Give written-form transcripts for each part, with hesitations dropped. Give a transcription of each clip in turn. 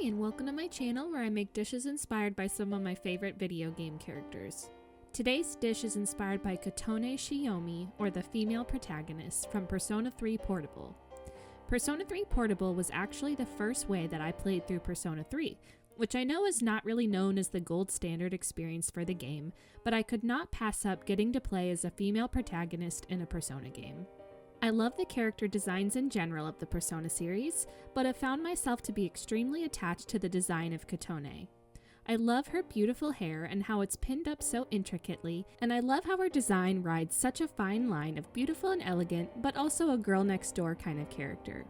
and welcome to my channel where I make dishes inspired by some of my favorite video game characters. Today's dish is inspired by Kotone Shiomi, or the female protagonist, from Persona 3 Portable. Persona 3 Portable was actually the first way that I played through Persona 3, which I know is not really known as the gold standard experience for the game, but I could not pass up getting to play as a female protagonist in a Persona game. I love the character designs in general of the Persona series, but have found myself to be extremely attached to the design of Kotone. I love her beautiful hair and how it's pinned up so intricately, and I love how her design rides such a fine line of beautiful and elegant, but also a girl next door kind of character.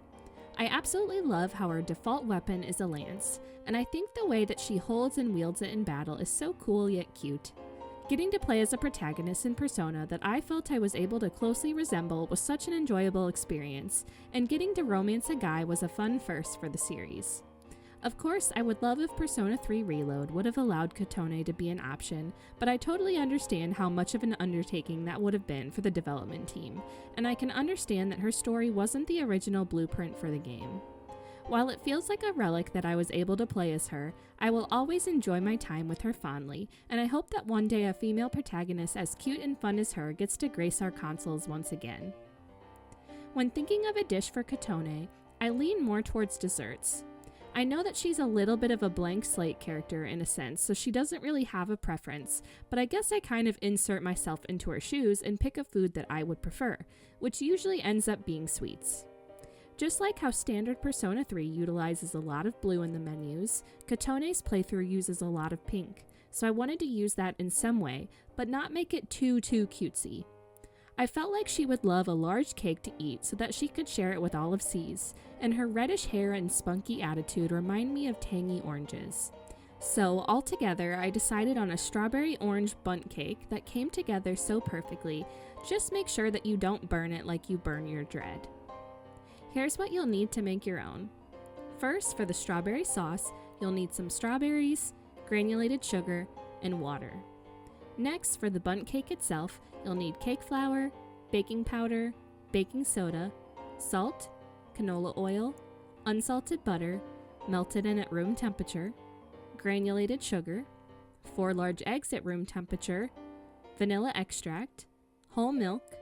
I absolutely love how her default weapon is a lance, and I think the way that she holds and wields it in battle is so cool yet cute. Getting to play as a protagonist in Persona that I felt I was able to closely resemble was such an enjoyable experience, and getting to romance a guy was a fun first for the series. Of course, I would love if Persona 3 Reload would have allowed Kotone to be an option, but I totally understand how much of an undertaking that would have been for the development team, and I can understand that her story wasn't the original blueprint for the game. While it feels like a relic that I was able to play as her, I will always enjoy my time with her fondly, and I hope that one day a female protagonist as cute and fun as her gets to grace our consoles once again. When thinking of a dish for Kotone, I lean more towards desserts. I know that she's a little bit of a blank slate character in a sense, so she doesn't really have a preference, but I guess I kind of insert myself into her shoes and pick a food that I would prefer, which usually ends up being sweets. Just like how standard Persona 3 utilizes a lot of blue in the menus, Kotone's playthrough uses a lot of pink, so I wanted to use that in some way, but not make it too cutesy. I felt like she would love a large cake to eat so that she could share it with all of C's, and her reddish hair and spunky attitude remind me of tangy oranges. So, altogether, I decided on a strawberry orange bundt cake that came together so perfectly. Just make sure that you don't burn it like you burn your dread. Here's what you'll need to make your own. First, for the strawberry sauce, you'll need some strawberries, granulated sugar, and water. Next, for the bundt cake itself, you'll need cake flour, baking powder, baking soda, salt, canola oil, unsalted butter, melted in at room temperature, granulated sugar, 4 large eggs at room temperature, vanilla extract, whole milk,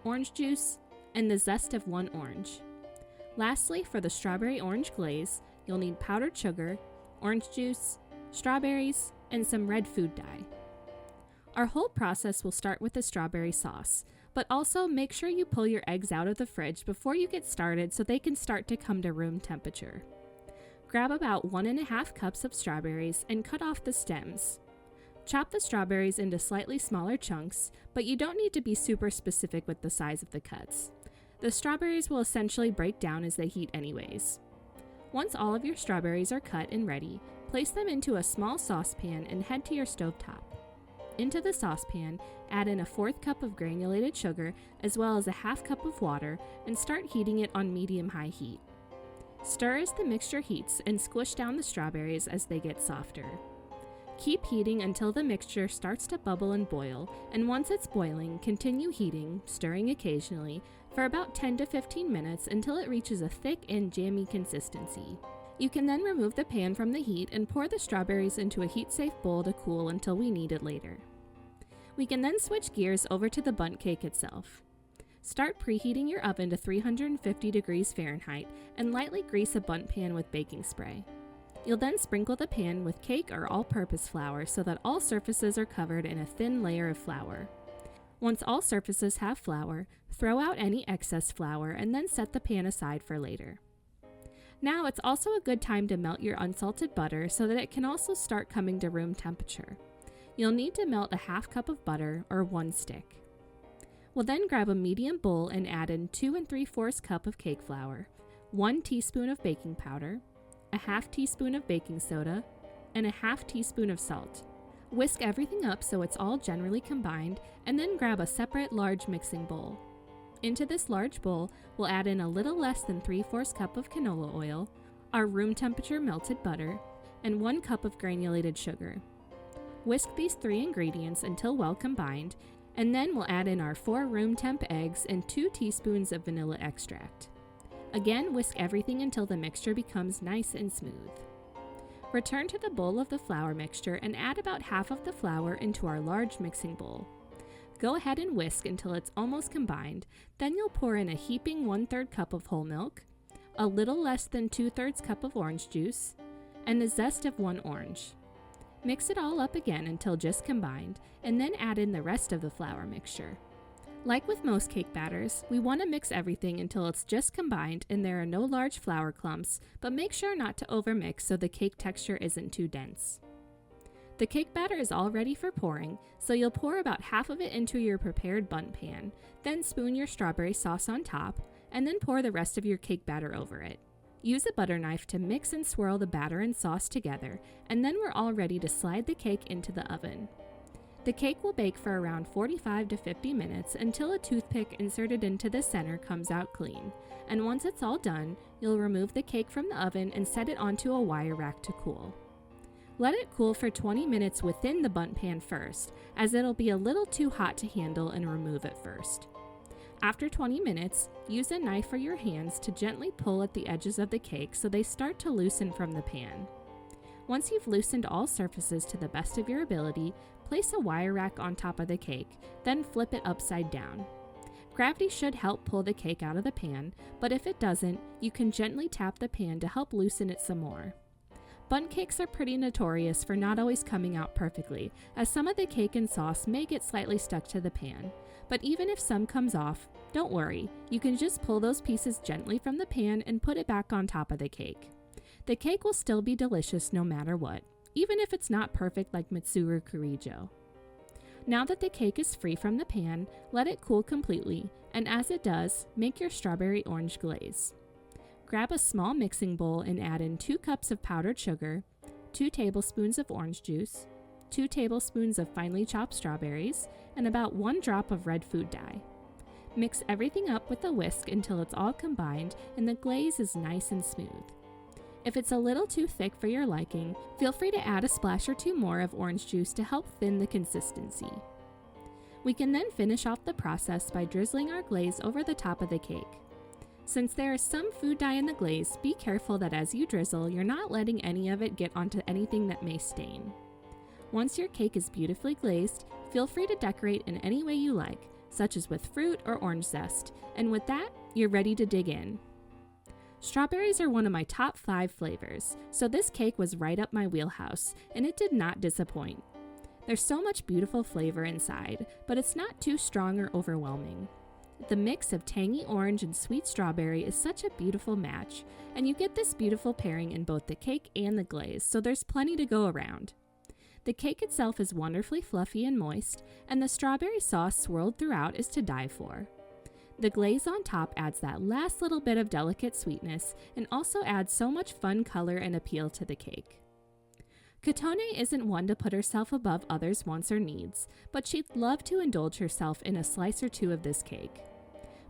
orange juice, and the zest of 1 orange. Lastly, for the strawberry orange glaze, you'll need powdered sugar, orange juice, strawberries, and some red food dye. Our whole process will start with the strawberry sauce, but also make sure you pull your eggs out of the fridge before you get started so they can start to come to room temperature. Grab about 1.5 cups of strawberries and cut off the stems. Chop the strawberries into slightly smaller chunks, but you don't need to be super specific with the size of the cuts. The strawberries will essentially break down as they heat anyways. Once all of your strawberries are cut and ready, place them into a small saucepan and head to your stovetop. Into the saucepan, add in a 1/4 cup of granulated sugar as well as a 1/2 cup of water and start heating it on medium-high heat. Stir as the mixture heats and squish down the strawberries as they get softer. Keep heating until the mixture starts to bubble and boil, and once it's boiling, continue heating, stirring occasionally, for about 10 to 15 minutes until it reaches a thick and jammy consistency. You can then remove the pan from the heat and pour the strawberries into a heat-safe bowl to cool until we need it later. We can then switch gears over to the bundt cake itself. Start preheating your oven to 350 degrees Fahrenheit and lightly grease a bundt pan with baking spray. You'll then sprinkle the pan with cake or all-purpose flour so that all surfaces are covered in a thin layer of flour. Once all surfaces have flour, throw out any excess flour and then set the pan aside for later. Now it's also a good time to melt your unsalted butter so that it can also start coming to room temperature. You'll need to melt a 1/2 cup of butter or 1 stick. We'll then grab a medium bowl and add in 2 3/4 cup of cake flour, 1 teaspoon of baking powder, a 1/2 teaspoon of baking soda, and a 1/2 teaspoon of salt. Whisk everything up so it's all generally combined, and then grab a separate large mixing bowl. Into this large bowl, we'll add in a little less than 3/4 cup of canola oil, our room temperature melted butter, and 1 cup of granulated sugar. Whisk these 3 ingredients until well combined, and then we'll add in our 4 room temp eggs and 2 teaspoons of vanilla extract. Again, whisk everything until the mixture becomes nice and smooth. Return to the bowl of the flour mixture and add about half of the flour into our large mixing bowl. Go ahead and whisk until it's almost combined, then you'll pour in a heaping 1/3 cup of whole milk, a little less than 2/3 cup of orange juice, and the zest of 1 orange. Mix it all up again until just combined, and then add in the rest of the flour mixture. Like with most cake batters, we want to mix everything until it's just combined and there are no large flour clumps, but make sure not to overmix so the cake texture isn't too dense. The cake batter is all ready for pouring, so you'll pour about half of it into your prepared Bundt pan, then spoon your strawberry sauce on top, and then pour the rest of your cake batter over it. Use a butter knife to mix and swirl the batter and sauce together, and then we're all ready to slide the cake into the oven. The cake will bake for around 45 to 50 minutes until a toothpick inserted into the center comes out clean, and once it's all done, you'll remove the cake from the oven and set it onto a wire rack to cool. Let it cool for 20 minutes within the Bundt pan first, as it'll be a little too hot to handle and remove at first. After 20 minutes, use a knife or your hands to gently pull at the edges of the cake so they start to loosen from the pan. Once you've loosened all surfaces to the best of your ability, place a wire rack on top of the cake, then flip it upside down. Gravity should help pull the cake out of the pan, but if it doesn't, you can gently tap the pan to help loosen it some more. Bundt cakes are pretty notorious for not always coming out perfectly, as some of the cake and sauce may get slightly stuck to the pan. But even if some comes off, don't worry, you can just pull those pieces gently from the pan and put it back on top of the cake. The cake will still be delicious no matter what, even if it's not perfect like Mitsuru Kirijo. Now that the cake is free from the pan, let it cool completely, and as it does, make your strawberry orange glaze. Grab a small mixing bowl and add in 2 cups of powdered sugar, 2 tablespoons of orange juice, 2 tablespoons of finely chopped strawberries, and about 1 drop of red food dye. Mix everything up with a whisk until it's all combined and the glaze is nice and smooth. If it's a little too thick for your liking, feel free to add a splash or 2 more of orange juice to help thin the consistency. We can then finish off the process by drizzling our glaze over the top of the cake. Since there is some food dye in the glaze, be careful that as you drizzle, you're not letting any of it get onto anything that may stain. Once your cake is beautifully glazed, feel free to decorate in any way you like, such as with fruit or orange zest, and with that, you're ready to dig in. Strawberries are one of my top 5 flavors, so this cake was right up my wheelhouse, and it did not disappoint. There's so much beautiful flavor inside, but it's not too strong or overwhelming. The mix of tangy orange and sweet strawberry is such a beautiful match, and you get this beautiful pairing in both the cake and the glaze, so there's plenty to go around. The cake itself is wonderfully fluffy and moist, and the strawberry sauce swirled throughout is to die for. The glaze on top adds that last little bit of delicate sweetness and also adds so much fun color and appeal to the cake. Kotone isn't one to put herself above others' wants or needs, but she'd love to indulge herself in a slice or 2 of this cake.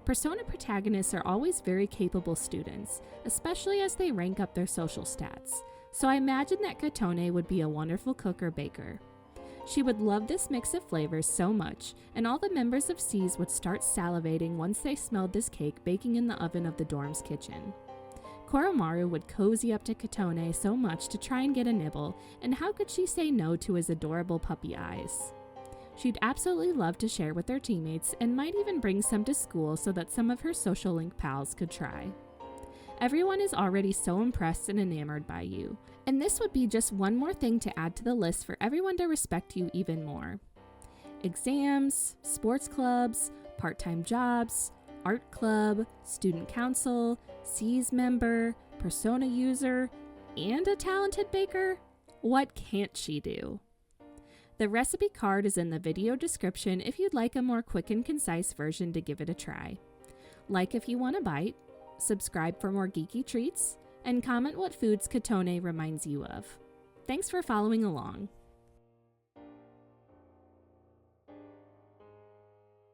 Persona protagonists are always very capable students, especially as they rank up their social stats, so I imagine that Kotone would be a wonderful cook or baker. She would love this mix of flavors so much, and all the members of C's would start salivating once they smelled this cake baking in the oven of the dorm's kitchen. Koromaru would cozy up to Kotone so much to try and get a nibble, and how could she say no to his adorable puppy eyes? She'd absolutely love to share with her teammates and might even bring some to school so that some of her social link pals could try. Everyone is already so impressed and enamored by you, and this would be just one more thing to add to the list for everyone to respect you even more. Exams, sports clubs, part-time jobs, art club, student council, C's member, Persona user, and a talented baker? What can't she do? The recipe card is in the video description if you'd like a more quick and concise version to give it a try. Like if you want a bite, subscribe for more geeky treats, and comment what foods Kotone reminds you of. Thanks for following along.